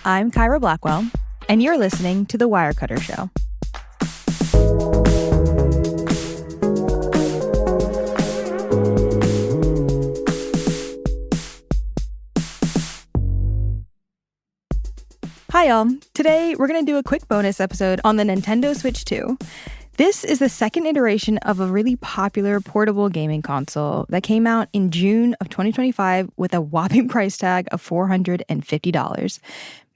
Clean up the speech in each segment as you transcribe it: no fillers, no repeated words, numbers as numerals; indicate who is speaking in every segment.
Speaker 1: I'm Kyra Blackwell, and you're listening to The Wirecutter Show. Hi, y'all. Today, we're going to do a quick bonus episode on the Nintendo Switch 2. This is the second iteration of a really popular portable gaming console that came out in June of 2025 with a whopping price tag of $450.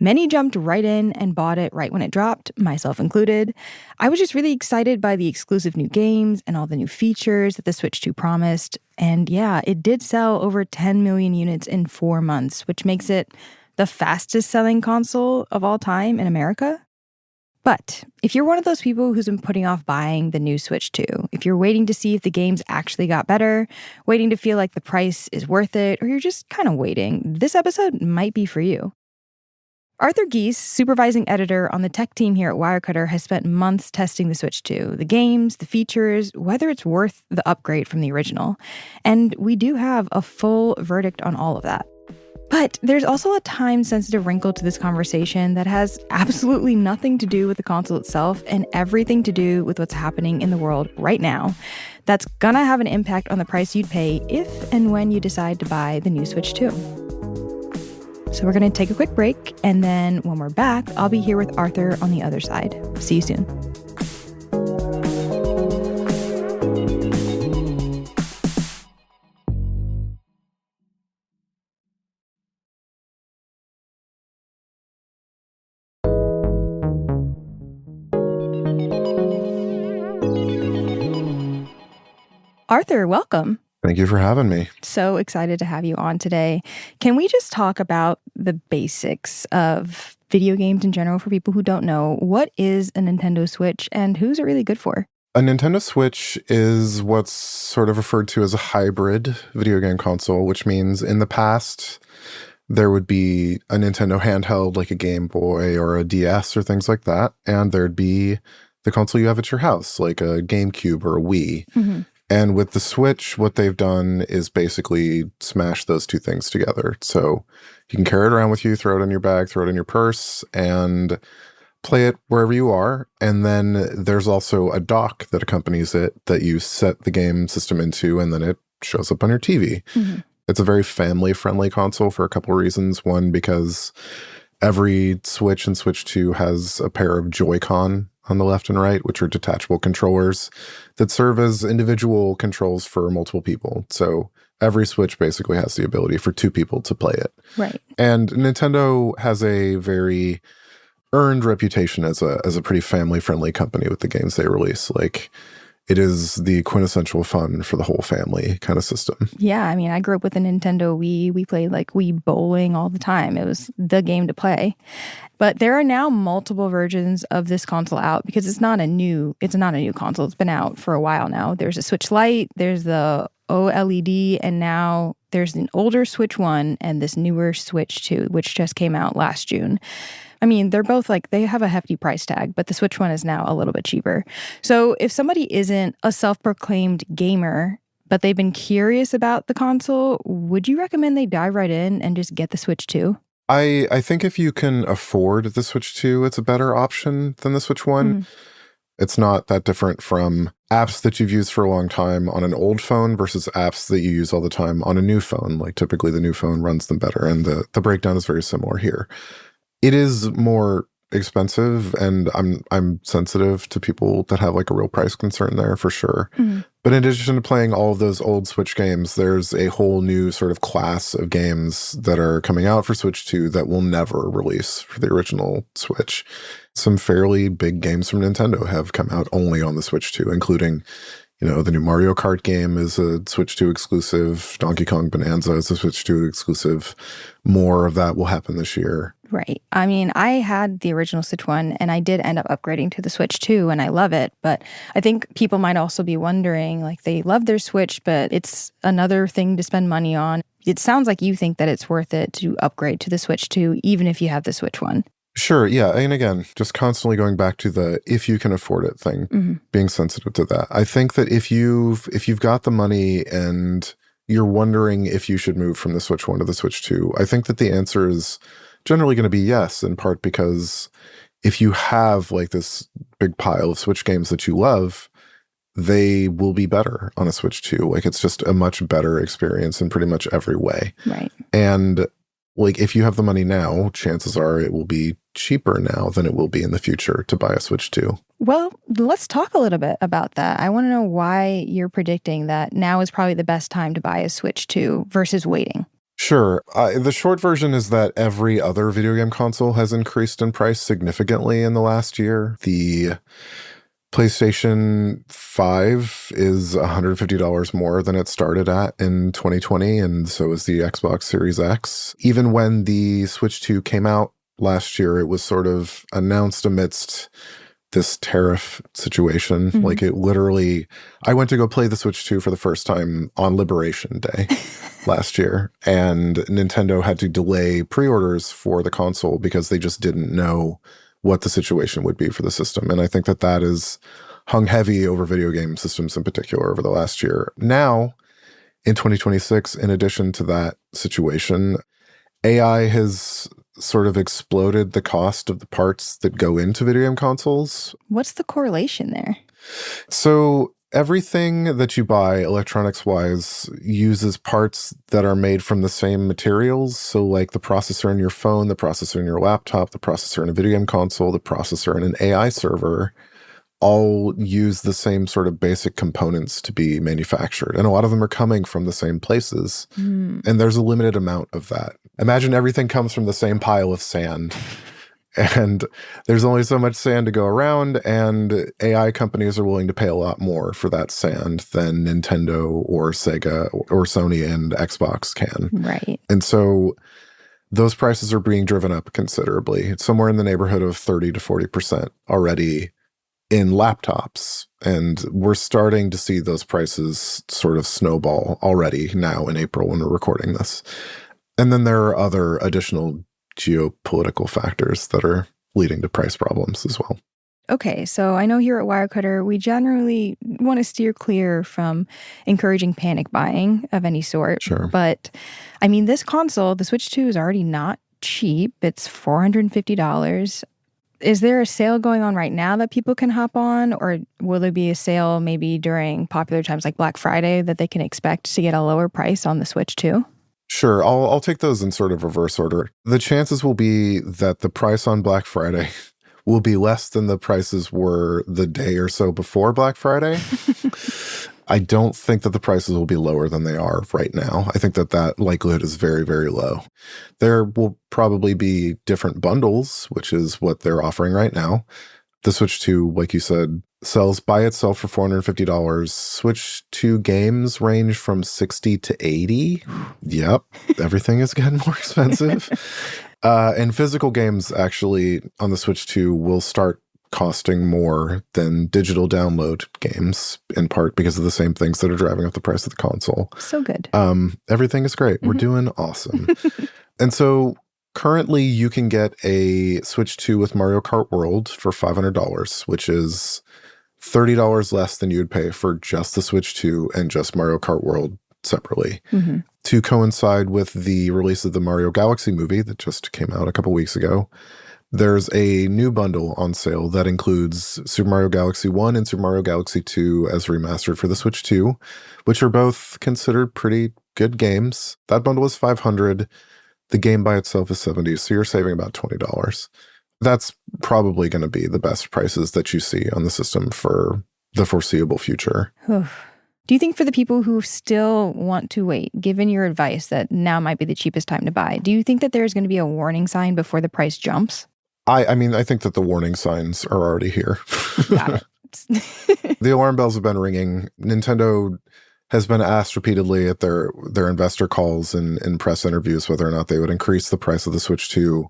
Speaker 1: Many jumped right in and bought it right when it dropped, myself included. I was just really excited by the exclusive new games and all the new features that the Switch 2 promised. And yeah, it did sell over 10 million units in 4 months, which makes it the fastest selling console of all time in America. But if you're one of those people who's been putting off buying the new Switch 2, if you're waiting to see if the games actually got better, waiting to feel like the price is worth it, or you're just kind of waiting, this episode might be for you. Arthur Gies, supervising editor on the tech team here at Wirecutter, has spent months testing the Switch 2, the games, the features, whether it's worth the upgrade from the original. And we do have a full verdict on all of that. But there's also a time-sensitive wrinkle to this conversation that has absolutely nothing to do with the console itself and everything to do with what's happening in the world right now. That's gonna have an impact on the price you'd pay if and when you decide to buy the new Switch 2. So we're gonna take a quick break, and then when we're back, I'll be here with Arthur on the other side. See you soon. Arthur, welcome.
Speaker 2: Thank you for having me.
Speaker 1: So excited to have you on today. Can we just talk about the basics of video games in general for people who don't know? What is a Nintendo Switch and who's it really good for?
Speaker 2: A Nintendo Switch is what's sort of referred to as a hybrid video game console, which means in the past, there would be a Nintendo handheld like a Game Boy or a DS or things like that. And there'd be the console you have at your house, like a GameCube or a Wii. Mm-hmm. And with the Switch, what they've done is basically smash those two things together. So you can carry it around with you, throw it in your bag, throw it in your purse, and play it wherever you are. And then there's also a dock that accompanies it that you set the game system into, and then it shows up on your TV. Mm-hmm. It's a very family-friendly console for a couple of reasons. One, because every Switch and Switch 2 has a pair of Joy-Con on the left and right, which are detachable controllers that serve as individual controls for multiple people. So every Switch basically has the ability for 2 people to play it.
Speaker 1: Right.
Speaker 2: And Nintendo has a very earned reputation as a pretty family-friendly company with the games they release. Like, it is the quintessential fun for the whole family kind of system.
Speaker 1: Yeah, I mean, I grew up with a Nintendo Wii. We played like Wii bowling all the time. It was the game to play. But there are now multiple versions of this console out because it's not a new console. It's been out for a while now. There's a Switch Lite, there's the OLED, and now there's an older Switch 1 and this newer Switch 2, which just came out last June. I mean, they're both they have a hefty price tag, but the Switch 1 is now a little bit cheaper. So if somebody isn't a self-proclaimed gamer, but they've been curious about the console, would you recommend they dive right in and just get the Switch 2?
Speaker 2: I think if you can afford the Switch 2, it's a better option than the Switch 1. Mm. It's not that different from apps that you've used for a long time on an old phone versus apps that you use all the time on a new phone. Like, typically the new phone runs them better, and the breakdown is very similar here. It is more expensive, and I'm sensitive to people that have like a real price concern there for sure. Mm-hmm. But in addition to playing all of those old Switch games, there's a whole new sort of class of games that are coming out for Switch 2 that will never release for the original Switch. Some fairly big games from Nintendo have come out only on the Switch 2, including, the new Mario Kart game is a Switch 2 exclusive. Donkey Kong Bonanza is a Switch 2 exclusive. More of that will happen this year.
Speaker 1: Right. I mean, I had the original Switch 1, and I did end up upgrading to the Switch 2, and I love it. But I think people might also be wondering, like, they love their Switch, but it's another thing to spend money on. It sounds like you think that it's worth it to upgrade to the Switch 2, even if you have the Switch 1.
Speaker 2: Sure, yeah. And again, just constantly going back to the if you can afford it thing, mm-hmm. being sensitive to that. I think that if you've got the money and you're wondering if you should move from the Switch 1 to the Switch 2, I think that the answer is generally going to be yes, in part because if you have like this big pile of Switch games that you love, they will be better on a Switch 2. Like, it's just a much better experience in pretty much every way.
Speaker 1: Right.
Speaker 2: And like, if you have the money now, chances are it will be cheaper now than it will be in the future to buy a Switch 2.
Speaker 1: Well, let's talk a little bit about that. I want to know why you're predicting that now is probably the best time to buy a Switch 2 versus waiting.
Speaker 2: Sure. The short version is that every other video game console has increased in price significantly in the last year. The PlayStation 5 is $150 more than it started at in 2020, and so is the Xbox Series X. Even when the Switch 2 came out last year, it was sort of announced amidst this tariff situation.
Speaker 1: Mm-hmm.
Speaker 2: Like, it literally, I went to go play the Switch 2 for the first time on Liberation Day last year, and Nintendo had to delay pre-orders for the console because they just didn't know what the situation would be for the system. And I think that that is hung heavy over video game systems in particular over the last year. Now, in 2026, in addition to that situation, AI has sort of exploded the cost of the parts that go into video game consoles.
Speaker 1: What's the correlation there?
Speaker 2: So everything that you buy electronics-wise uses parts that are made from the same materials. So like the processor in your phone, the processor in your laptop, the processor in a video game console, the processor in an AI server, all use the same sort of basic components to be manufactured. And a lot of them are coming from the same places. And there's a limited amount of that. Imagine everything comes from the same pile of sand. And there's only so much sand to go around, and AI companies are willing to pay a lot more for that sand than Nintendo or Sega or Sony and Xbox can.
Speaker 1: Right.
Speaker 2: And so those prices are being driven up considerably. It's somewhere in the neighborhood of 30 to 40% already in laptops. And we're starting to see those prices sort of snowball already now in April when we're recording this. And then there are other additional geopolitical factors that are leading to price problems as well.
Speaker 1: Okay, so I know here at Wirecutter, we generally want to steer clear from encouraging panic buying of any sort.
Speaker 2: Sure.
Speaker 1: But I mean, this console, the Switch 2, is already not cheap. It's $450. Is there a sale going on right now that people can hop on? Or will there be a sale maybe during popular times like Black Friday that they can expect to get a lower price on the Switch 2?
Speaker 2: Sure. I'll take those in sort of reverse order. The chances will be that the price on Black Friday will be less than the prices were the day or so before Black Friday. I don't think that the prices will be lower than they are right now. I think that that likelihood is very, very low. There will probably be different bundles, which is what they're offering right now. The Switch 2, like you said, sells by itself for $450. Switch 2 games range from $60 to $80. Yep, everything is getting more expensive. And physical games actually on the Switch 2 will start costing more than digital download games, in part because of the same things that are driving up the price of the console.
Speaker 1: So good.
Speaker 2: Everything is great. We're doing awesome. And so currently you can get a Switch 2 with Mario Kart World for $500, which is $30 less than you'd pay for just the Switch 2 and just Mario Kart World separately. To coincide with the release of the Mario Galaxy movie that just came out a couple weeks ago, there's a new bundle on sale that includes Super Mario Galaxy 1 and Super Mario Galaxy 2 as remastered for the Switch 2, which are both considered pretty good games. That bundle is $500. The game by itself is $70, so you're saving about $20. That's probably going to be the best prices that you see on the system for the foreseeable future.
Speaker 1: Do you think for the people who still want to wait, given your advice that now might be the cheapest time to buy, do you think that there's going to be a warning sign before the price jumps?
Speaker 2: I mean, I think that the warning signs are already here.
Speaker 1: Got it.
Speaker 2: The alarm bells have been ringing. Nintendo has been asked repeatedly at their investor calls and press interviews whether or not they would increase the price of the Switch 2.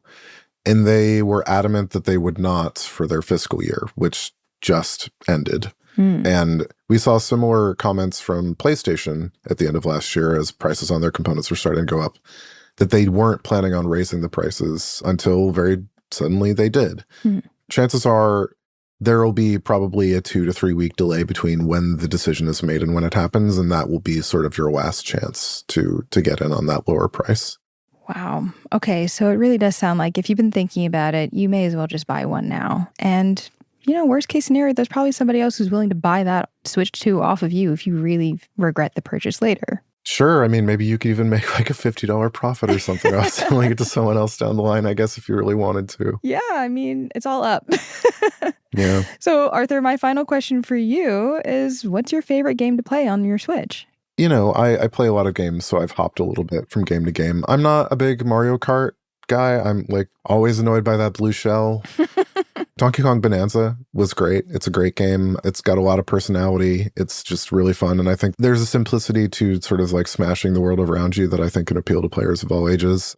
Speaker 2: And they were adamant that they would not for their fiscal year, which just ended. And we saw similar comments from PlayStation at the end of last year as prices on their components were starting to go up, that they weren't planning on raising the prices until very suddenly they did. Chances are there will be probably a 2 to 3 week delay between when the decision is made and when it happens, and that will be sort of your last chance to get in on that lower price.
Speaker 1: Wow. Okay, so it really does sound like if you've been thinking about it, you may as well just buy one now. And, worst case scenario, there's probably somebody else who's willing to buy that Switch 2 off of you if you really regret the purchase later.
Speaker 2: Sure. I mean, maybe you could even make like a $50 profit or something off selling it to someone else down the line, I guess, if you really wanted to.
Speaker 1: Yeah, I mean, it's all up.
Speaker 2: Yeah.
Speaker 1: So, Arthur, my final question for you is, what's your favorite game to play on your Switch?
Speaker 2: I play a lot of games, so I've hopped a little bit from game to game. I'm not a big Mario Kart guy. I'm like always annoyed by that blue shell. Donkey Kong Bonanza was great. It's a great game. It's got a lot of personality. It's just really fun. And I think there's a simplicity to sort of like smashing the world around you that I think can appeal to players of all ages.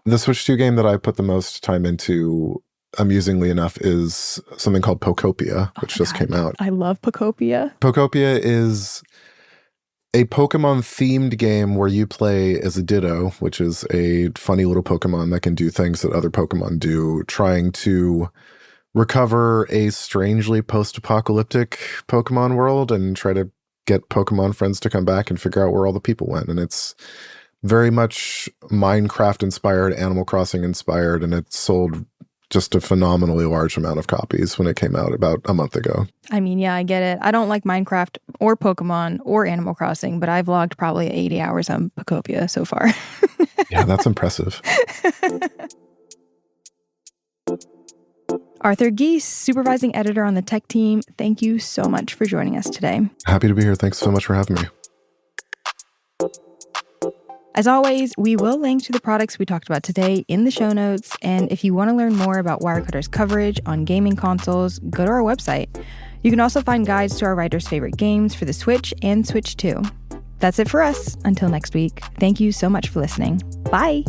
Speaker 2: The Switch 2 game that I put the most time into, amusingly enough, is something called Pokopia, which just came out.
Speaker 1: I love Pokopia.
Speaker 2: Pokopia is a Pokemon-themed game where you play as a Ditto, which is a funny little Pokemon that can do things that other Pokemon do, trying to recover a strangely post-apocalyptic Pokemon world and try to get Pokemon friends to come back and figure out where all the people went. And it's very much Minecraft-inspired, Animal Crossing-inspired, and it sold just a phenomenally large amount of copies when it came out about a month ago.
Speaker 1: I mean, yeah, I get it. I don't like Minecraft or Pokemon or Animal Crossing, but I've logged probably 80 hours on Pokopia so far.
Speaker 2: Yeah, that's impressive.
Speaker 1: Arthur Gies, supervising editor on the tech team, thank you so much for joining us today.
Speaker 2: Happy to be here. Thanks so much for having me.
Speaker 1: As always, we will link to the products we talked about today in the show notes. And if you want to learn more about Wirecutter's coverage on gaming consoles, go to our website. You can also find guides to our writers' favorite games for the Switch and Switch 2. That's it for us. Until next week, thank you so much for listening. Bye.